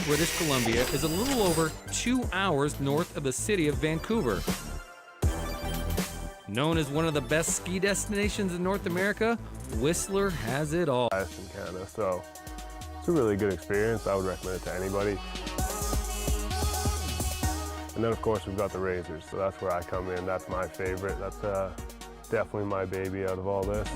British Columbia is a little over 2 hours north of the city of Vancouver. Known as one of the best ski destinations in North America, Whistler has it all. In Canada, so it's a really good experience. I would recommend it to anybody. And then of course we've got the razors, so that's where I come in. That's my favorite. That's definitely my baby out of all this.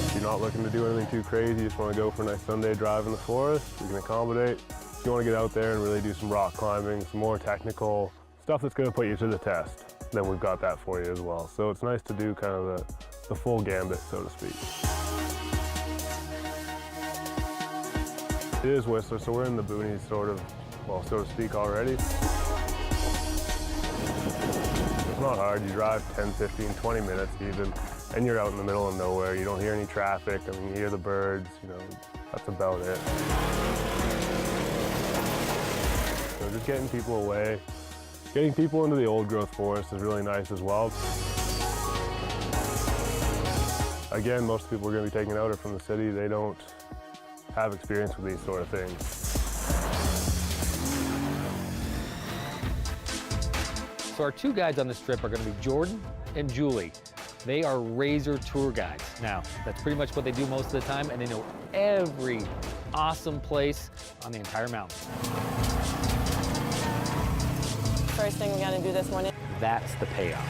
If you're not looking to do anything too crazy, you just want to go for a nice Sunday drive in the forest, we can accommodate. If you want to get out there and really do some rock climbing, some more technical stuff that's going to put you to the test, then we've got that for you as well. So it's nice to do kind of the full gambit, so to speak. It is Whistler, so we're in the boonies sort of, well, so to speak already. It's not hard. You drive 10, 15, 20 minutes even, and you're out in the middle of nowhere. You don't hear any traffic. I mean, you hear the birds, you know, that's about it. So just getting people away. Getting people into the old growth forest is really nice as well. Again, most people we're going to be taking out are from the city. They don't have experience with these sort of things. So our two guides on this trip are going to be Jordan and Julie. They are razor tour guides. Now, that's pretty much what they do most of the time, and they know every awesome place on the entire mountain. First thing we're going to do this morning. That's the payoff.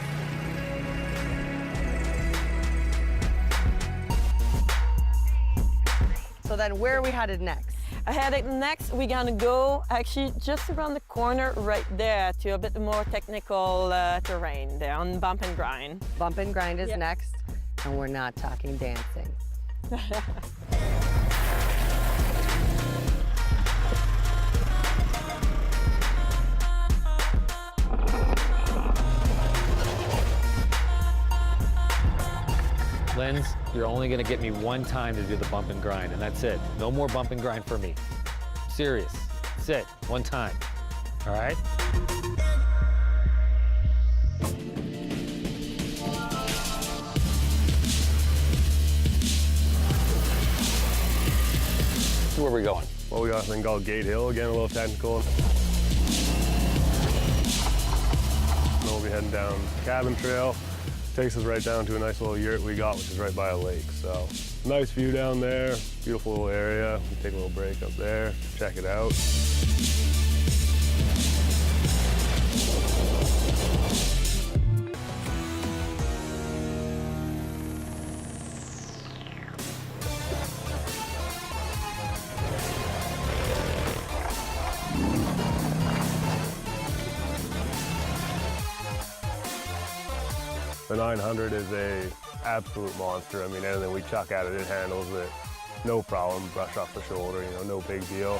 So then where are we headed next? Headed next, we're going to go actually just around the corner right there to a bit more technical terrain there on Bump and Grind. Bump and Grind is Yep. next, and we're not talking dancing. Linz, you're only going to get me one time to do the bump and grind, and that's it. No more bump and grind for me. Serious. That's it. One time. All right? So where are we going? Well, we got a thing called Gate Hill, again, a little technical. And then we'll be heading down Cabin Trail. Takes us right down to a nice little yurt we got, which is right by a lake. So nice view down there, beautiful little area. We take a little break up there, check it out. The 900 is a absolute monster. I mean, anything we chuck at it, it handles it. No problem, brush off the shoulder, you know, no big deal.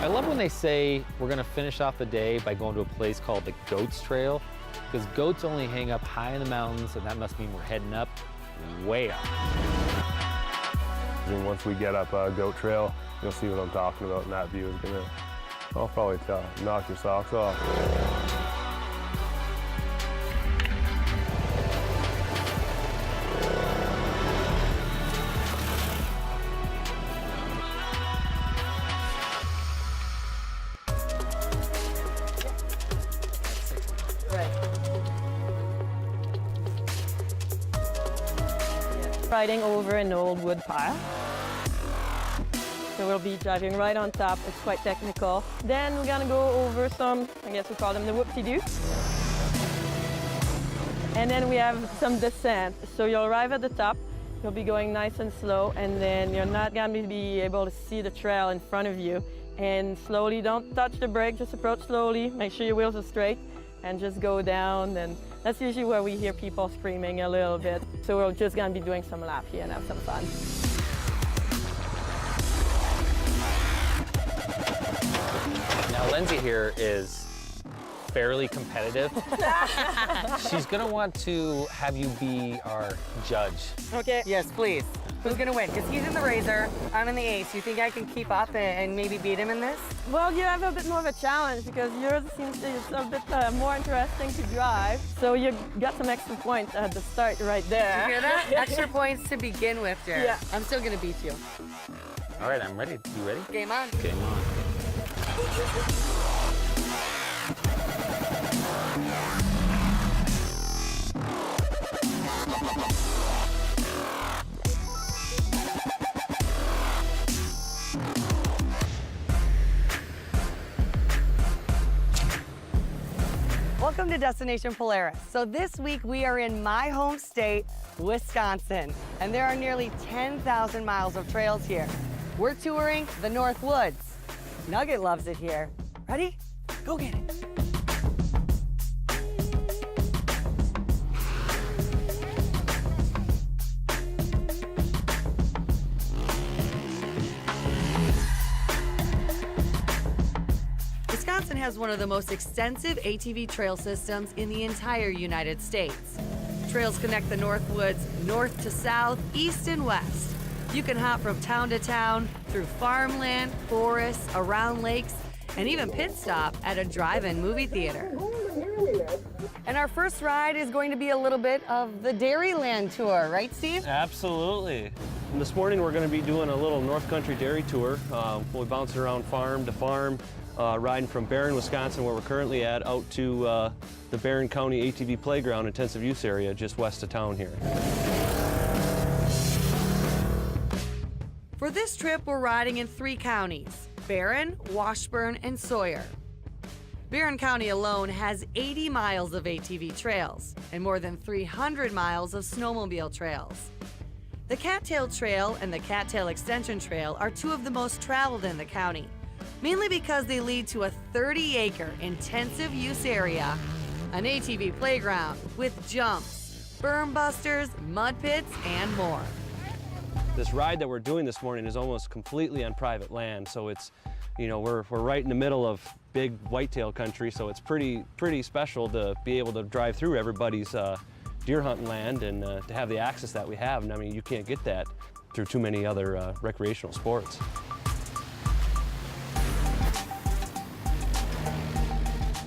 I love when they say we're going to finish off the day by going to a place called the Goats Trail, because goats only hang up high in the mountains, and that must mean we're heading up, way up. And once we get up Goat Trail, you'll see what I'm talking about, and that view is gonna, I'll probably knock your socks off. Riding over an old wood pile. So we'll be driving right on top. It's quite technical. Then we're gonna go over some, I guess we call them the whoop-de-doo. And then we have some descent. So you'll arrive at the top, you'll be going nice and slow, and then you're not gonna be able to see the trail in front of you. And slowly, don't touch the brake, just approach slowly, make sure your wheels are straight, and just go down. And that's usually where we hear people screaming a little bit. So we're just gonna be doing some lap here and have some fun. Now, Lindsay here is fairly competitive. She's gonna want to have you be our judge. Okay. Yes, please. Who's gonna win? Because he's in the Razor, I'm in the Ace. You think I can keep up and maybe beat him in this? Well, you have a bit more of a challenge because yours seems to it's a bit more interesting to drive. So you got some extra points at the start right there. You hear that? Extra points to begin with, Jared. Yeah. I'm still gonna beat you. All right, I'm ready. You ready? Game on. Game on. Welcome to Destination Polaris. So this week we are in my home state, Wisconsin, and there are nearly 10,000 miles of trails here. We're touring the North Woods. Nugget loves it here. Ready? Go get it. Wisconsin has one of the most extensive ATV trail systems in the entire United States. Trails connect the North Woods north to south, east and west. You can hop from town to town, through farmland, forests, around lakes, and even pit stop at a drive-in movie theater. And our first ride is going to be a little bit of the Dairyland tour, right, Steve? Absolutely. And this morning we're going to be doing a little North Country dairy tour. We'll be bouncing around farm to farm, riding from Barron, Wisconsin, where we're currently at, out to the Barron County ATV Playground intensive use area just west of town here. For this trip, we're riding in 3 counties, Barron, Washburn, and Sawyer. Barron County alone has 80 miles of ATV trails and more than 300 miles of snowmobile trails. The Cattail Trail and the Cattail Extension Trail are 2 of the most traveled in the county, mainly because they lead to a 30-acre intensive use area, an ATV playground with jumps, berm busters, mud pits, and more. This ride that we're doing this morning is almost completely on private land, so it's, you know, we're right in the middle of big whitetail country, so it's pretty special to be able to drive through everybody's deer hunting land and to have the access that we have. And I mean, you can't get that through too many other recreational sports.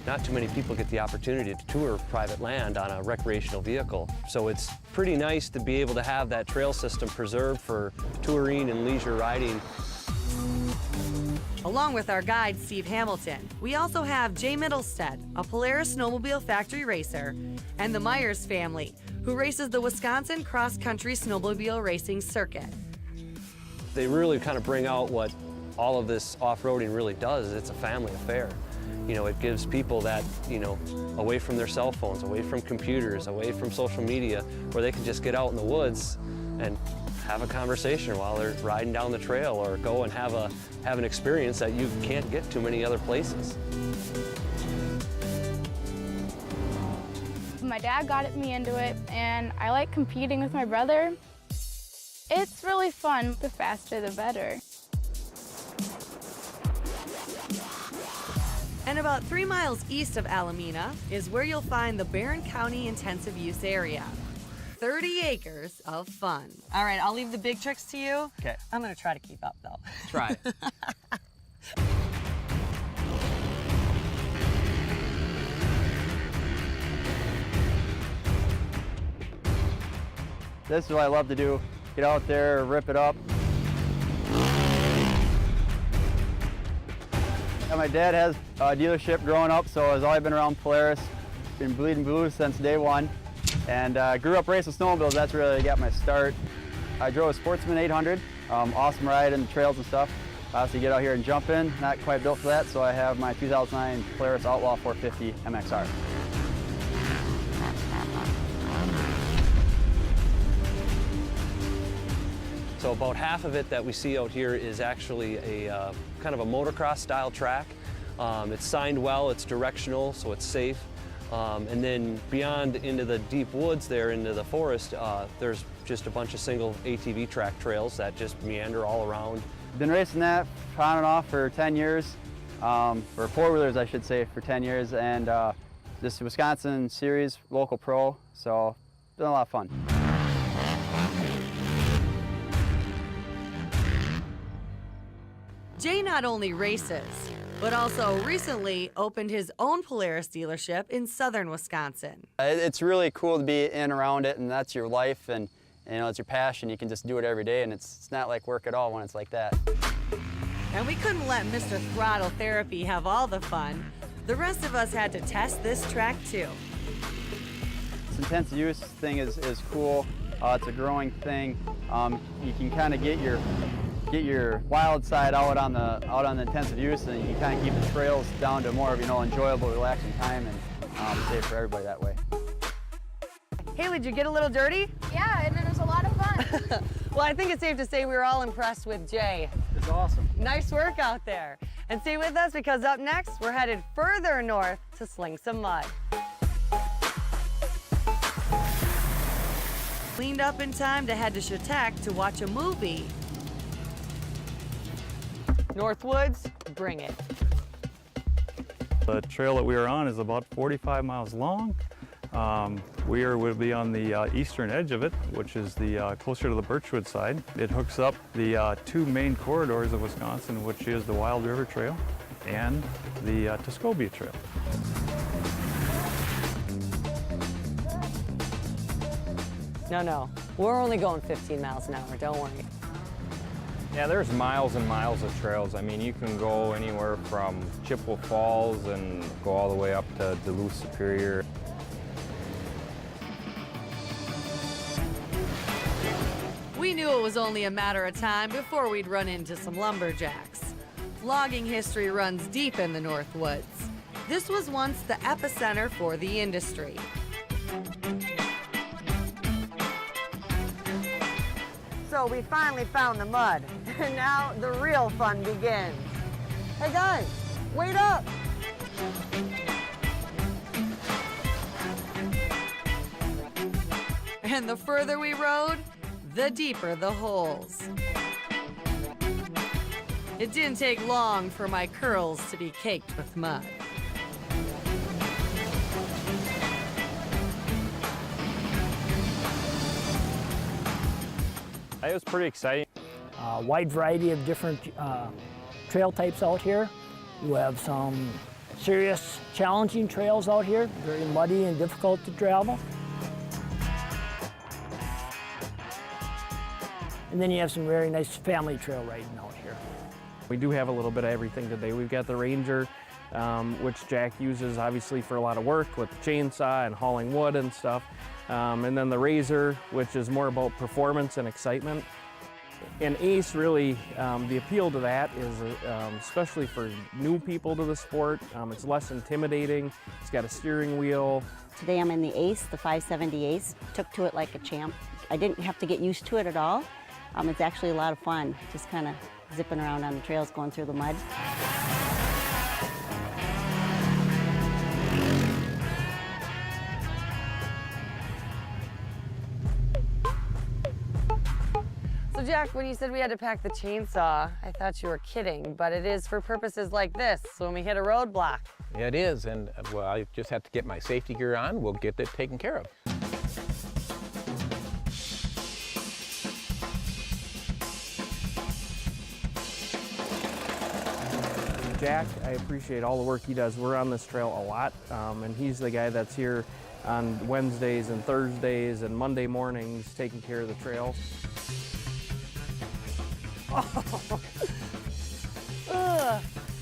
Not too many people get the opportunity to tour private land on a recreational vehicle. So it's pretty nice to be able to have that trail system preserved for touring and leisure riding. Along with our guide, Steve Hamilton, we also have Jay Middlestead, a Polaris snowmobile factory racer, and the Myers family, who races the Wisconsin cross-country snowmobile racing circuit. They really kind of bring out what all of this off-roading really does. It's a family affair. You know, it gives people that, you know, away from their cell phones, away from computers, away from social media, where they can just get out in the woods and have a conversation while they're riding down the trail, or go and have an experience that you can't get too many other places. My dad got me into it, and I like competing with my brother. It's really fun. The faster, the better. And about 3 miles east of Alameda is where you'll find the Barron County Intensive Use Area. 30 acres of fun. All right, I'll leave the big tricks to you. Okay. I'm gonna try to keep up though. Try it. This is what I love to do. Get out there, rip it up. And my dad has a dealership growing up, so I've always been around Polaris. Been bleeding blue since day one. And grew up racing snowmobiles. That's really got my start. I drove a Sportsman 800. Awesome ride in the trails and stuff. Obviously get out here and jump in. Not quite built for that, so I have my 2009 Polaris Outlaw 450 MXR. So about half of it that we see out here is actually a kind of a motocross style track. It's signed well, it's directional, so it's safe. And then beyond into the deep woods there, into the forest, there's just a bunch of single ATV track trails that just meander all around. Been racing that on and off for 10 years, or four-wheelers I should say, for 10 years, and this Wisconsin Series local pro, so it's been a lot of fun. Jay not only races, but also recently opened his own Polaris dealership in southern Wisconsin. It's really cool to be in around it, and that's your life, and you know, it's your passion. You can just do it every day, and it's not like work at all when it's like that. And we couldn't let Mr. Throttle Therapy have all the fun. The rest of us had to test this track too. This intense use thing is cool. It's a growing thing. You can kind of get your wild side out on the intensive use, and you can kind of keep the trails down to more of, you know, enjoyable, relaxing time, and safe for everybody that way. Haley, did you get a little dirty? Yeah, and it was a lot of fun. Well, I think it's safe to say we were all impressed with Jay. It's awesome. Nice work out there. And stay with us, because up next, we're headed further north to sling some mud. Cleaned up in time to head to Chautauqua to watch a movie. Northwoods, bring it. The trail that we are on is about 45 miles long. We will be on the eastern edge of it, which is the closer to the Birchwood side. It hooks up the two main corridors of Wisconsin, which is the Wild River Trail and the Tuscobia Trail. No, we're only going 15 miles an hour, don't worry. Yeah, there's miles and miles of trails. I mean, you can go anywhere from Chippewa Falls and go all the way up to Duluth Superior. We knew it was only a matter of time before we'd run into some lumberjacks. Logging history runs deep in the Northwoods. This was once the epicenter for the industry. So we finally found the mud, and now the real fun begins. Hey guys, wait up! And the further we rode, the deeper the holes. It didn't take long for my curls to be caked with mud. It was pretty exciting. Wide variety of different trail types out here. You have some serious, challenging trails out here, very muddy and difficult to travel. And then you have some very nice family trail riding out here. We do have a little bit of everything today. We've got the Ranger, which Jack uses obviously for a lot of work with the chainsaw and hauling wood and stuff. And then the Razor, which is more about performance and excitement. And Ace, really, the appeal to that is especially for new people to the sport. It's less intimidating. It's got a steering wheel. Today I'm in the Ace, the 570 Ace. Took to it like a champ. I didn't have to get used to it at all. It's actually a lot of fun, just kind of zipping around on the trails, going through the mud. So Jack, when you said we had to pack the chainsaw, I thought you were kidding, but it is for purposes like this, so when we hit a roadblock. It is, and well, I just have to get my safety gear on. We'll get it taken care of. Jack, I appreciate all the work he does. We're on this trail a lot, and he's the guy that's here on Wednesdays and Thursdays and Monday mornings taking care of the trail.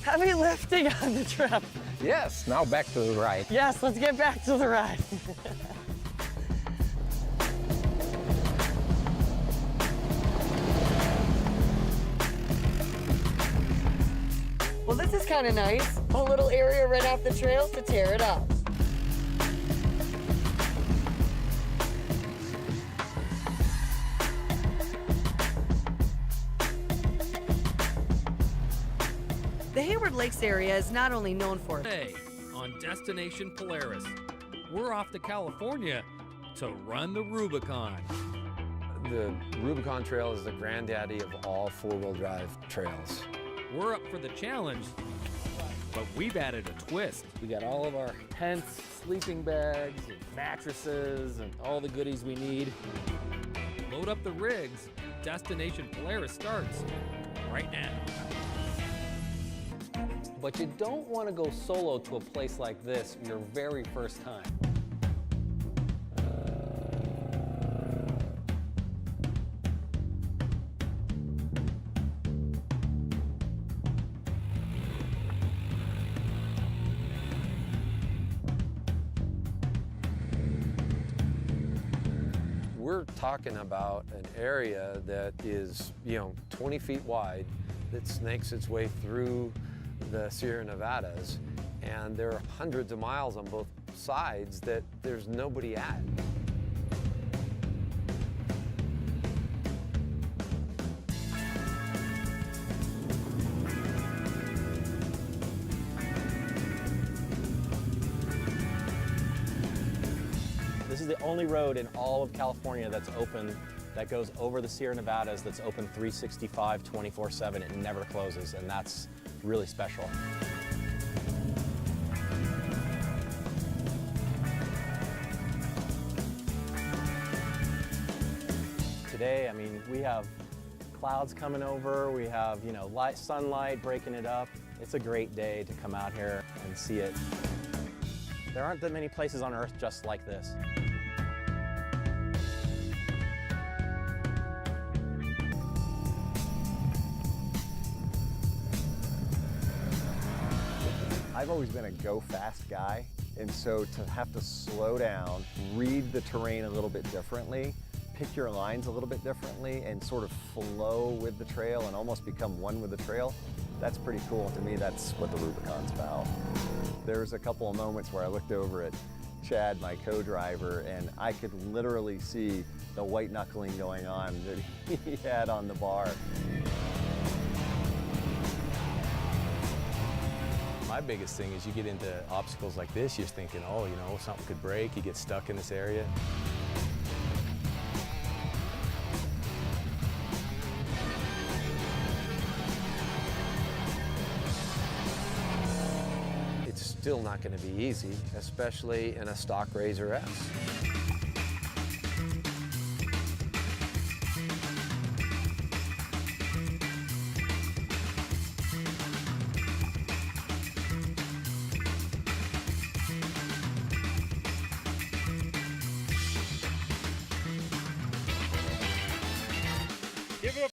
Heavy lifting on the trip. Yes, now back to the ride. Yes, let's get back to the ride. Well, this is kind of nice. A little area right off the trails to tear it up. The Hayward Lakes area is not only known for Today on Destination Polaris, we're off to California to run the Rubicon. The Rubicon Trail is the granddaddy of all four-wheel drive trails. We're up for the challenge, but we've added a twist. We got all of our tents, sleeping bags, and mattresses, and all the goodies we need. Load up the rigs. Destination Polaris starts right now. but you don't want to go solo to a place like this your very first time. We're talking about an area that is, 20 feet wide, that snakes its way through the Sierra Nevadas, and there are hundreds of miles on both sides that there's nobody at. This is the only road in all of California that's open, that goes over the Sierra Nevadas, that's open 365, 24/7. It never closes, and that's really special. Today, I mean, we have clouds coming over, we have, sunlight breaking it up. It's a great day to come out here and see it. There aren't that many places on Earth just like this. I've always been a go fast guy, and so to have to slow down, read the terrain a little bit differently, pick your lines a little bit differently, and sort of flow with the trail and almost become one with the trail, that's pretty cool. To me, that's what the Rubicon's about. There's a couple of moments where I looked over at Chad, my co-driver, and I could literally see the white knuckling going on that he had on the bar. My biggest thing is you get into obstacles like this, you're thinking, oh, something could break, you get stuck in this area. It's still not going to be easy, especially in a stock Razor S.